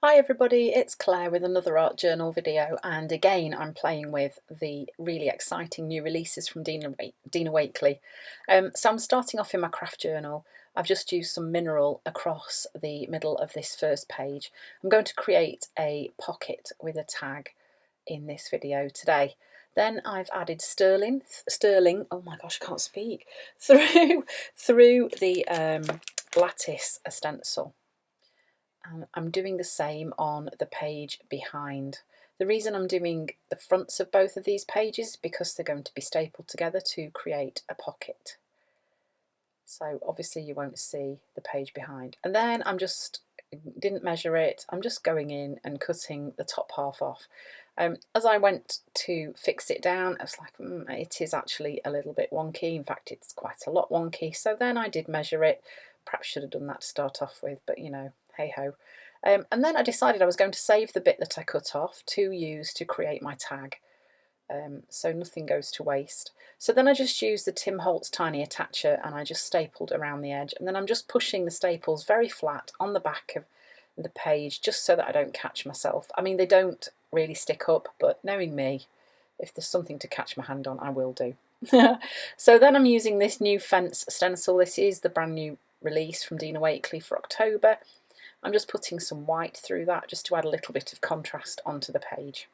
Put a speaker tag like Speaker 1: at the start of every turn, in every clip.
Speaker 1: Hi everybody, it's Claire with another art journal video, and again I'm playing with the really exciting new releases from Dina Wakley. So I'm starting off in my craft journal. I've just used some mineral across the middle of this first page. I'm going to create a pocket with a tag in this video today. Then I've added sterling, oh my gosh, I can't speak, through the lattice stencil. And I'm doing the same on the page behind. The reason I'm doing the fronts of both of these pages is because they're going to be stapled together to create a pocket. So obviously you won't see the page behind. And then didn't measure it, I'm just going in and cutting the top half off. As I went to fix it down, I was like, it is actually a little bit wonky. In fact, it's quite a lot wonky. So then I did measure it. Perhaps should have done that to start off with, but you know, hey ho. And then I decided I was going to save the bit that I cut off to use to create my tag. So nothing goes to waste. So then I just used the Tim Holtz tiny attacher and I just stapled around the edge, and then I'm just pushing the staples very flat on the back of the page just so that I don't catch myself. I mean, they don't really stick up, but knowing me, if there's something to catch my hand on, I will do. So then I'm using this new fence stencil. This is the brand new release from Dina Wakley for October. I'm just putting some white through that just to add a little bit of contrast onto the page.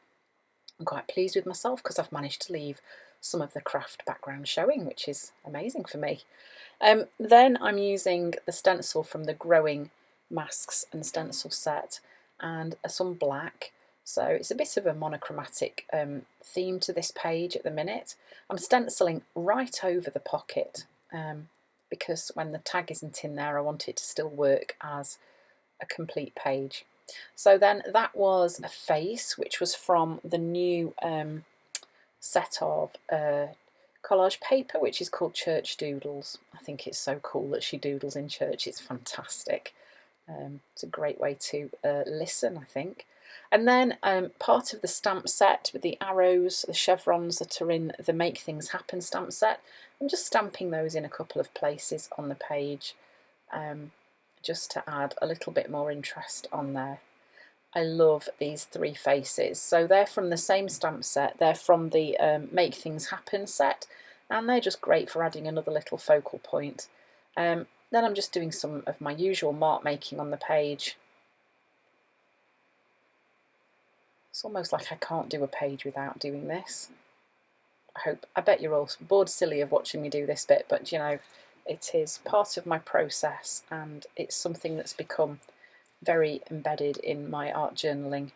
Speaker 1: I'm quite pleased with myself because I've managed to leave some of the craft background showing, which is amazing for me. Then I'm using the stencil from the Growing Masks and Stencil set and some black. So it's a bit of a monochromatic theme to this page at the minute. I'm stenciling right over the pocket because when the tag isn't in there, I want it to still work as a complete page. So then that was a face, which was from the new set of collage paper, which is called Church Doodles. I think it's so cool that she doodles in church. It's fantastic. It's a great way to listen, I think. And then part of the stamp set with the arrows, the chevrons that are in the Make Things Happen stamp set, I'm just stamping those in a couple of places on the page just to add a little bit more interest on there. I love these three faces. So they're from the same stamp set. They're from the Make Things Happen set, and they're just great for adding another little focal point. Then I'm just doing some of my usual mark making on the page. It's almost like I can't do a page without doing this. I bet you're all bored silly of watching me do this bit, but you know, it is part of my process and it's something that's become very embedded in my art journaling.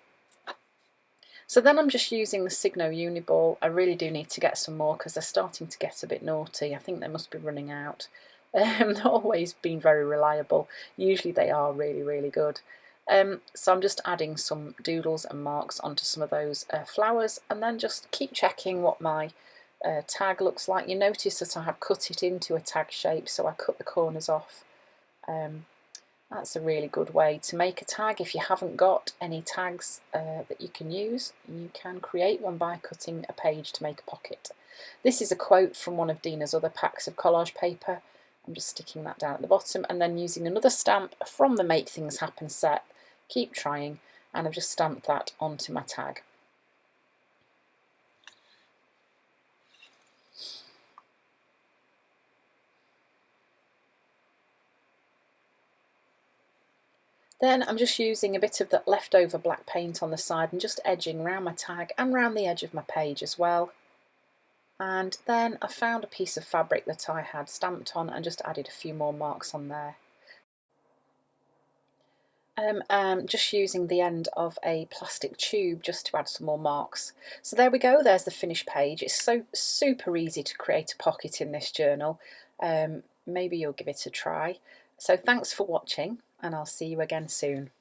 Speaker 1: So then I'm just using the Signo Uniball. I really do need to get some more because they're starting to get a bit naughty. I think they must be running out. They've always been very reliable. Usually they are really, really good. So I'm just adding some doodles and marks onto some of those flowers, and then just keep checking what my tag looks like. You notice that I have cut it into a tag shape, so I cut the corners off. That's a really good way to make a tag. If you haven't got any tags that you can use, you can create one by cutting a page to make a pocket. This is a quote from one of Dina's other packs of collage paper. I'm just sticking that down at the bottom and then using another stamp from the Make Things Happen set, Keep Trying, and I've just stamped that onto my tag. Then I'm just using a bit of that leftover black paint on the side and just edging around my tag and around the edge of my page as well. And then I found a piece of fabric that I had stamped on and just added a few more marks on there. Just using the end of a plastic tube just to add some more marks. So there we go, there's the finished page. It's so super easy to create a pocket in this journal. Maybe you'll give it a try. So thanks for watching, and I'll see you again soon.